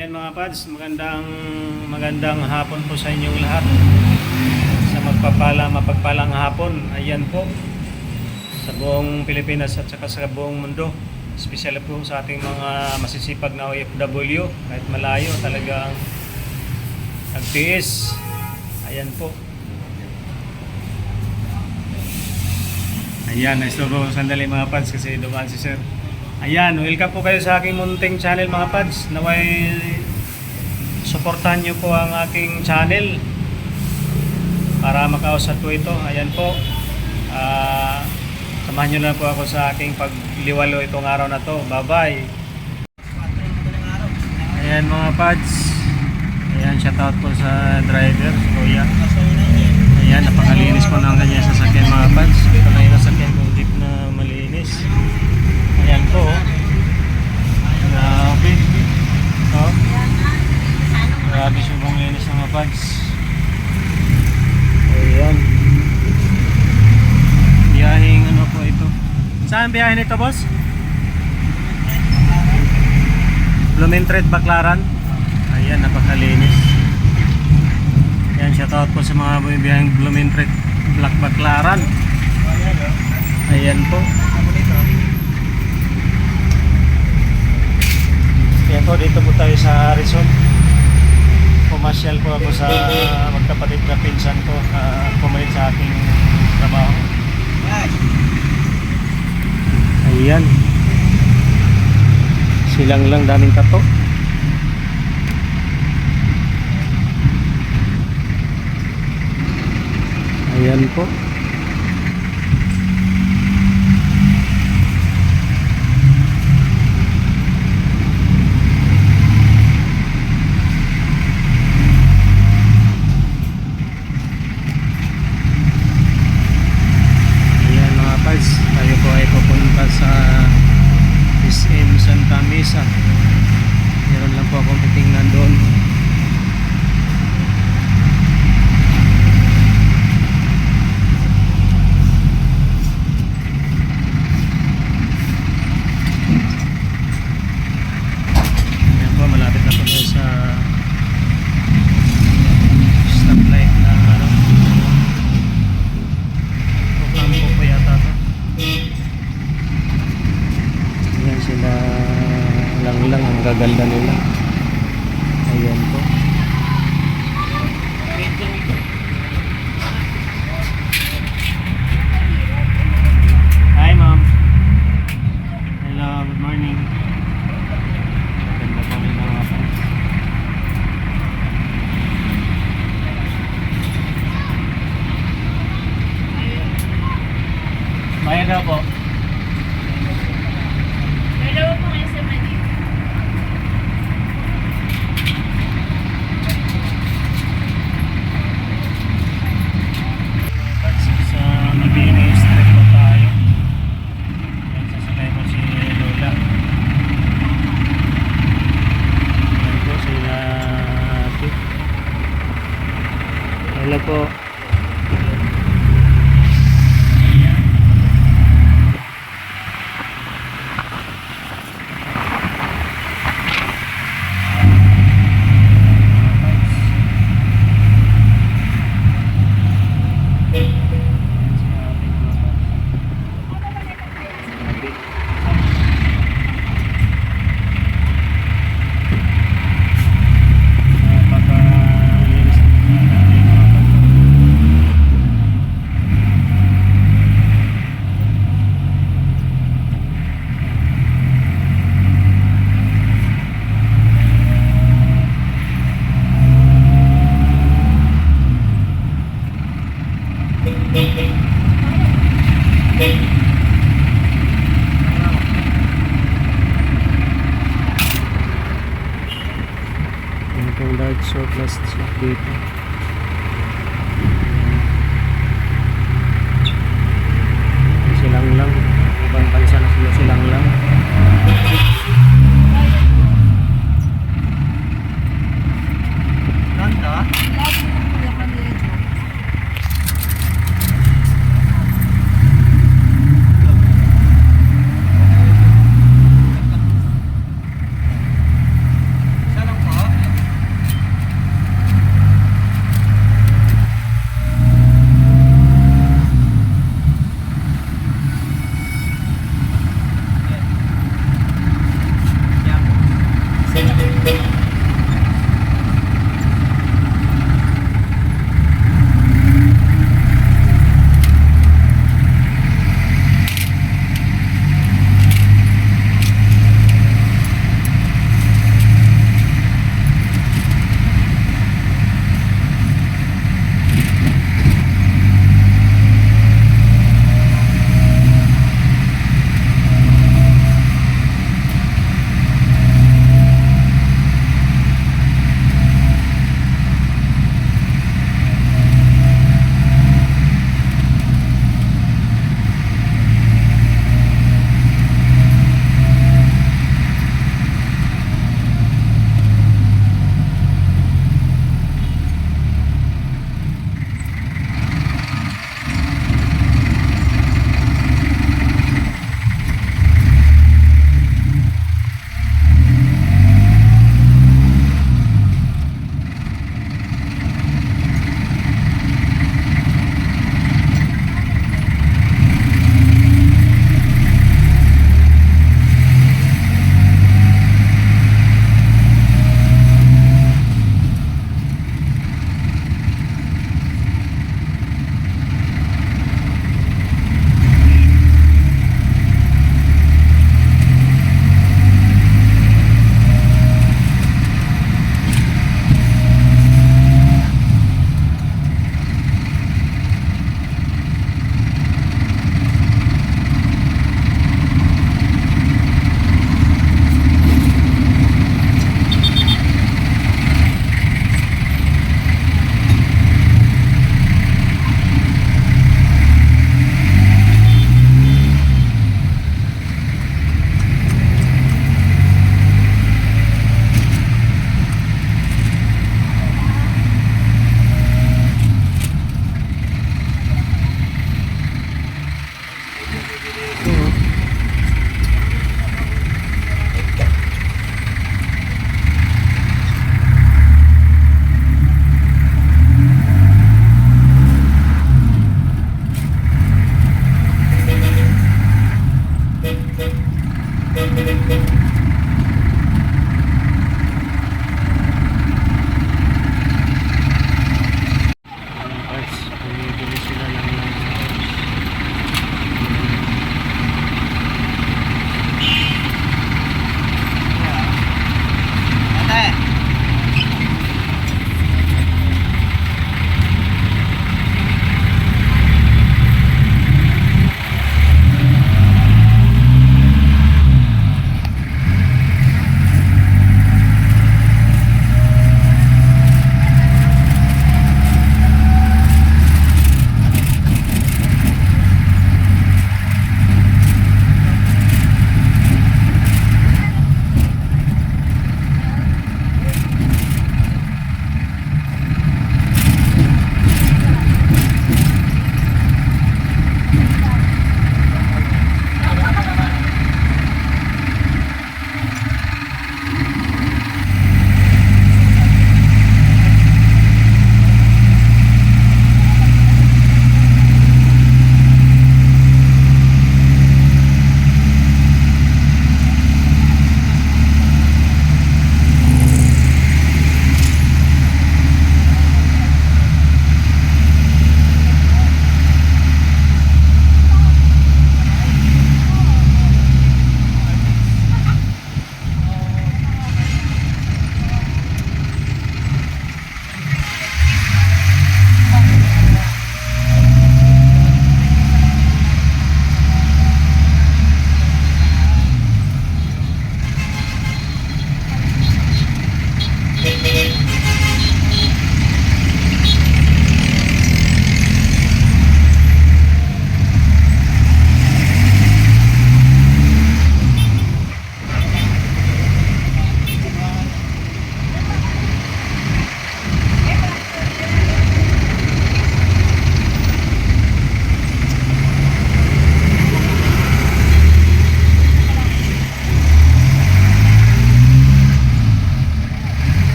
Ayan mga pads, magandang hapon po sa inyong lahat. Sa mapagpalang hapon. Ayan po. Sa buong Pilipinas at saka sa buong mundo. Espesyal po sa ating mga masisipag na OFW. Kahit malayo talagang nagtiis. Ayan po. Ayan, nice to po sandali mga pads kasi dumaan si sir. Ayan, welcome po kayo sa aking munting channel mga pads. Naway suportahan nyo po ang aking channel para makausap po ito. Ayan po. Samahan nyo na po ako sa aking pagliwalo itong araw na to. Bye bye. Ayan mga pads. Ayan, shoutout po sa driver, kuya. Ayan, napakalinis po ng kanya sasakyan mga pads. Ito na yung sasakyan kong jeep na malinis. Ayan po. Grabe. Oh. Grabe subong linis ng mga pads. Ayan. Biyaheng ano po ito. Saan biyahe nito boss? Blumentritt, Baclaran. Ayan, napakalinis. Ayan, shoutout po sa mga bumibiyaheng Blumentritt, Baclaran. Ayan po. Ayan po, dito po tayo sa Harrison. Pumasyal po ako sa magkapatid na pinsan ko pumalit sa aking trabaho. Ayan. Silang lang daming tato. Ayan po. Tayo po ay pupunta sa SM Santa Mesa. Meron lang po akong titingnan doon. Ayan po, malapit na po tayo sa stoplight na ano. Ocampo po yata ito. Ayan sila lang ang gaganda nila. Ayan po. Hi ma'am. Hello, good morning. Maganda po rin mga fans. Bayad daw po. Dalawa po kayo sa Manila. Sa Mabini Street po tayo. Yan, sasakay po si Lola. Yan po sila ate. Hello po. Itong large surplus truck dito. Silang lang. Ibang bansa na sila silang lang. Ganda? Sana po?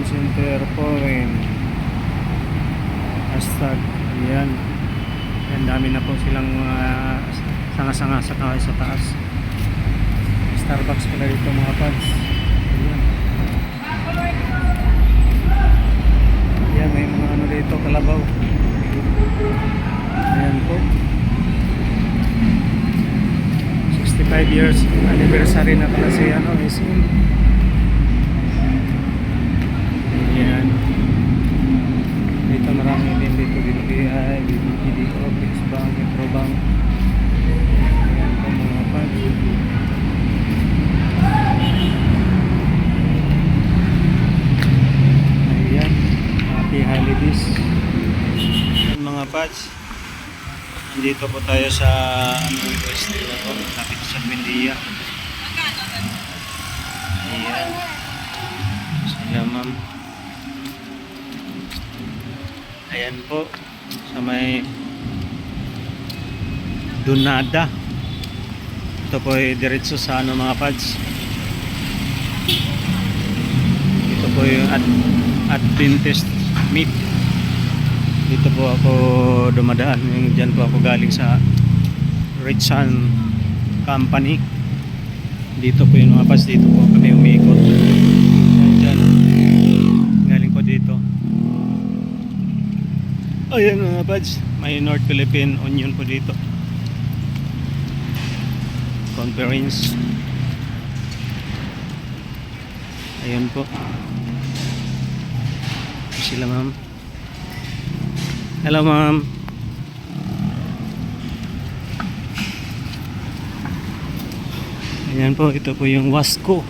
Center Foreign hashtag. Ayan, ang dami na po silang sanga-sanga sa taas. Starbucks pala dito mga pads. Ayan. Ayan, may mga ano dito, kalabaw. Ayan po, 65 years anniversary na pala si ano, SM. Ayan. Dito marami din dito, BPI, BDO, Fix Bank, Metro Bank. Ayan po mga pads. Ayan, happy holidays. Ayan mga pads, dito po tayo sa pwesto na to, lapit sa Buendia. Ayan, sila ma'am. Ayan po, sa may Dunada. Ito po ay diretso sa ano mga pads. Ito po yung Adventist meet. Dito po ako dumadaan. Diyan po ako galing sa Richan Company. Dito po yung mga pads. Dito po kami umiikot. Diyan. Galing po dito. Ayan mga pads, may North Philippine Union po dito. Conference. Ayan po. Sila ma'am. Hello ma'am. Ayan po, ito po yung Wasco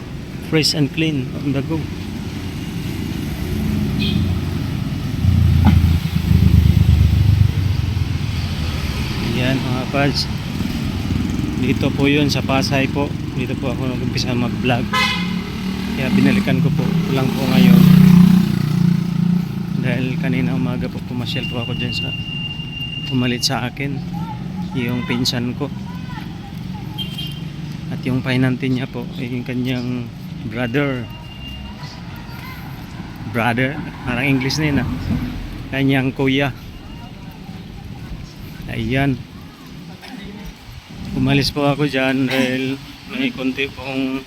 Fresh and Clean on the go. Ayan mga pads. Dito po yun sa Pasay po. Dito po ako nag-umpisa mag-vlog. Kaya binalikan ko po lang po ngayon. Dahil kanina umaga po pumasyal po ako dyan sa pumalit sa akin yung pinsan ko. At yung pahinantin niya po ay yung kanyang brother, parang English na yun ah. Kanyang kuya. Ayan, umalis po ako dyan dahil may kunti pong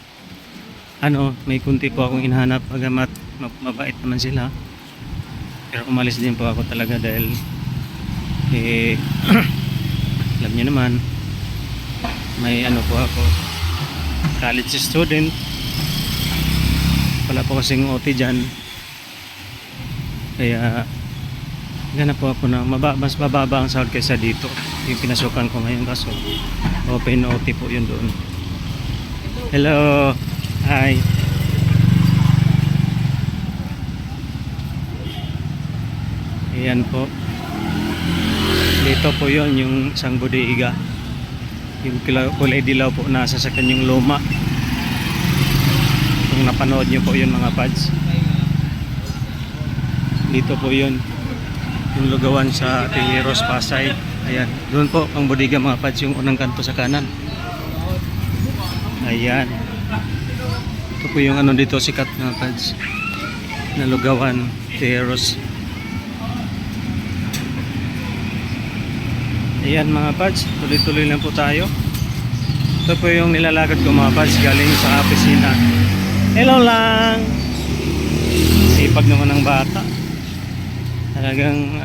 may kunti po akong hinahanap, pagamat mabait naman sila, pero umalis din po ako talaga dahil alam niyo naman, may po ako, college student, wala po kasing OT dyan, kaya ganap po ako na mas mababa ang sahod kaysa dito yung pinasukan ko ngayon, kaso open OT po yun doon. Hello, hi. Ayan po, dito po yun yung isang bodega, yung kulay dilaw po nasa sa kanyang luma. Kung napanood nyo po yun mga pads, dito po yun yung lugawan sa Tingiros, Pasay. Ayan, doon po ang bodega mga pads, yung unang kanto sa kanan. Ayan, ito po yung dito sikat mga pads na lugawan, Tingiros. Ayan mga pads, tuloy-tuloy lang po tayo. Ito po yung nilalakad ko mga pads galing sa opisina. Hello lang, sipag naman ng bata. Talagang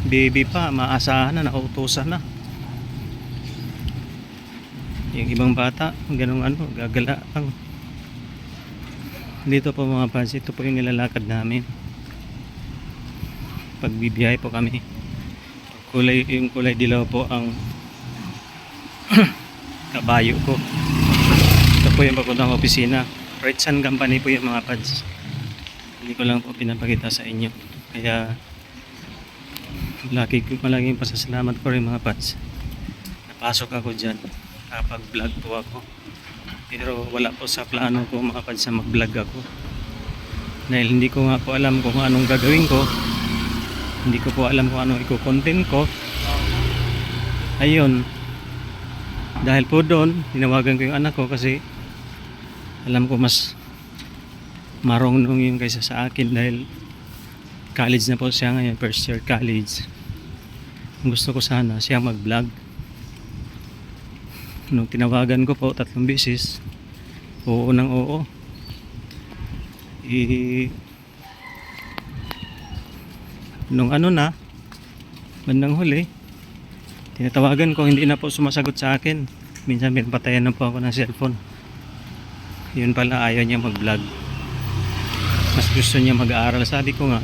baby pa, maasahan na, nautusan na. Yung ibang bata, ganung gagala lang. Dito po mga pads, ito po yung nilalakad namin. Pagbibiyahe po kami. Yung kulay dilaw po ang kabayo ko. Ito po yung papuntang opisina. Right Sun Company po yung mga pads. Hindi ko lang po pinapakita sa inyo. Kaya malaking pasasalamat ko rin mga pads. Napasok ako dyan kapag vlog po ako. Pero wala po sa plano ko mga pads na mag vlog ako. Dahil hindi ko nga po alam kung anong gagawin ko. Hindi ko po alam kung anong i-content ko. Ayun, dahil po doon tinawagan ko yung anak ko kasi alam ko mas marunong yung kaysa sa akin dahil college na po siya ngayon, first year college. Gusto ko sana siya mag vlog. Nung tinawagan ko po 3 beses, oo ng oo, nung na bandang huli tinatawagan ko, hindi na po sumasagot sa akin. Minsan pinapatayan na po ako ng cellphone. Yun pala, ayaw niya mag vlog, mas gusto niya mag-aaral. Sabi ko nga,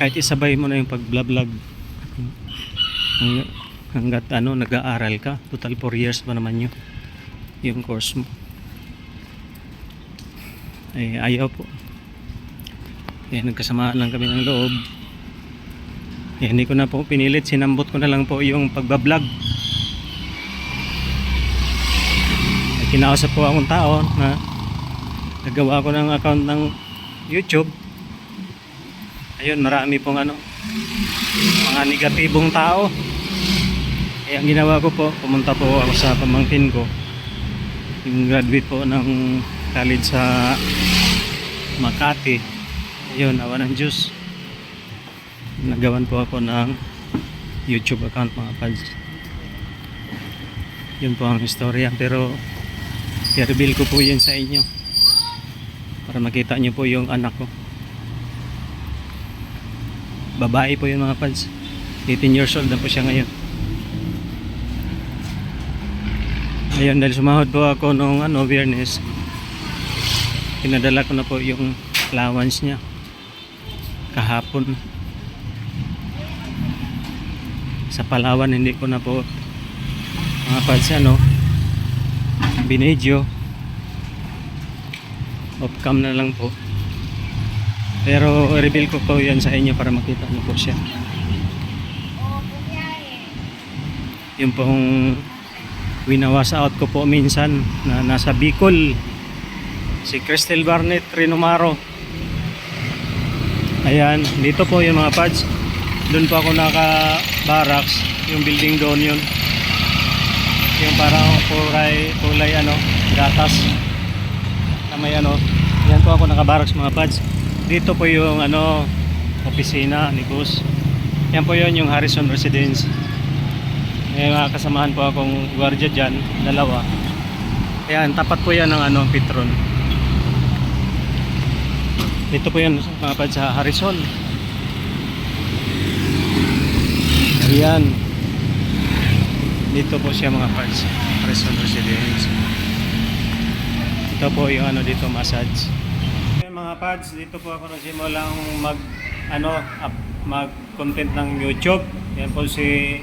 kahit isabay mo na yung pag vlog hanggat nag-aaral ka, total 4 years pa naman yung course mo. Ayaw po. Kaya nagkasamaan lang kami ng loob. Kaya hindi ko na po pinilit, sinambot ko na lang po yung pagbablog. Ay, kinausap po akong tao na nagawa ko ng account ng YouTube. Ayun, marami pong mga negatibong tao. Kaya ang ginawa ko po, pumunta po ako sa pamangkin ko, yung graduate po ng college sa Makati. Yun, awa ng Diyos, nagawan po ako ng YouTube account mga pads. Yun po ang istorya, pero i-reveal ko po yun sa inyo para makita nyo po yung anak ko. Babae po yun mga pads, 18 years old na po siya ngayon. Ayun, dahil sumahod po ako nung Biyernes, pinadala ko na po yung allowance niya kahapon. Sa Palawan hindi ko na po mga pads binidyo, off cam na lang po, pero reveal ko po yan sa inyo para makita niyo po siya. Yung pong winawas out ko po minsan na nasa Bicol, si Cristel Barnett Rinomaro. Ayan, dito po yung mga pads. Doon po ako naka-barracks, yung building doon yun. Yung parang kulay gatas. Na may yan po ako naka-barracks mga pads. Dito po yung opisina ni Boss. Yan po yun yung Harrison Residence. May mga kasamahan po akong gwardiya dyan, dalawa. Ayan, tapat po yan ng Petron. Dito po yan mga pads sa Harrison. Ayan. Dito po siya mga pads, Harrison Residence. Ito po yung dito massage. Ayan mga pads, dito po ako nagsimulang mag-content ng YouTube. Yan po si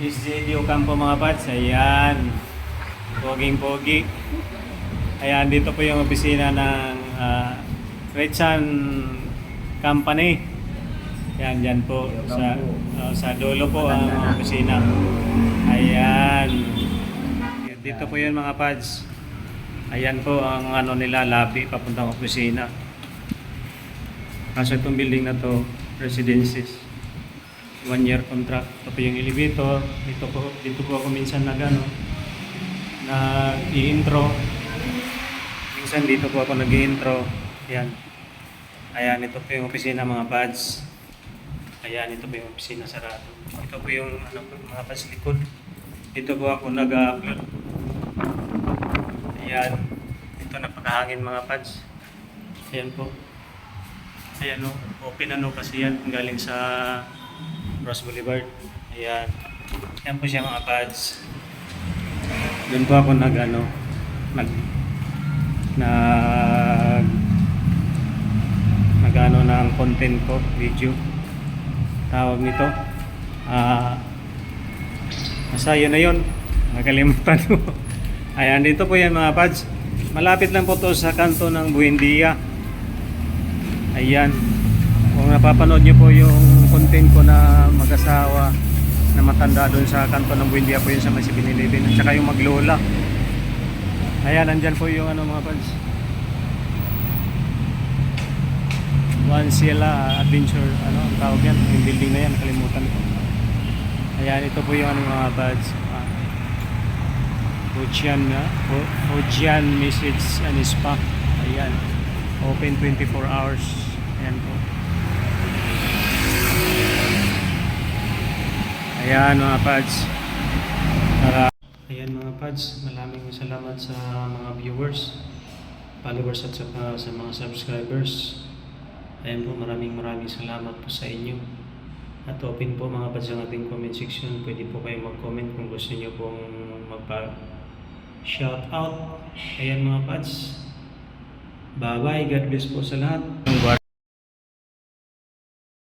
SJ Ocampo mga pads. Ayan. Poging-pogi. Ayan, dito po yung opisina ng Retsan Company. Yan, dyan po. Sa dulo po ang opisina. Ayan. Dito po yun mga pads. Ayan po ang nila, lobby, papuntang opisina. Kaso itong building na to, residences. 1-year contract. Ito po yung elevator. Dito po ako minsan nag-i-intro. Minsan dito po ako nag-i-intro. Ayan. Ayan, ito po yung opisina mga pads. Ayan, ito po yung opisina sarado. Ito po yung mga pads likod. Dito po ako nag-upload. Ayan. Ito napakahangin mga pads. Ayan po. Ayan open kasi yan galing sa Ross Boulevard. Ayan. Ayan po siya mga pads. Doon po ako ng content ko, video. Tawag nito. Basta yun na yun. Nakalimutan ko. Ayan, dito po yan mga pads. Malapit lang po to sa kanto ng Buendia. Ayan. Kung napapanood nyo po yung content ko na mag-asawa na matanda doon sa kanto ng Buendia po yun sa may 7-Eleven at saka yung maglola. Ayan, nandyan po yung mga pads. One Sila Adventure, ang tawag yan, yung building na yan, nakalimutan ko. Ayan, ito po yung mga pads. Ocean Message and Spa. Ayan, open 24 hours. Ayan po. Ayan mga pads. Ayan mga pads, maraming salamat sa mga viewers, followers at saka sa mga subscribers. Ayan po, maraming salamat po sa inyo. At open po mga pads ang ating comment section. Pwede po kayo mag-comment kung gusto niyo pong magpa-shout out. Ayan mga pads. Bye bye, God bless po sa lahat.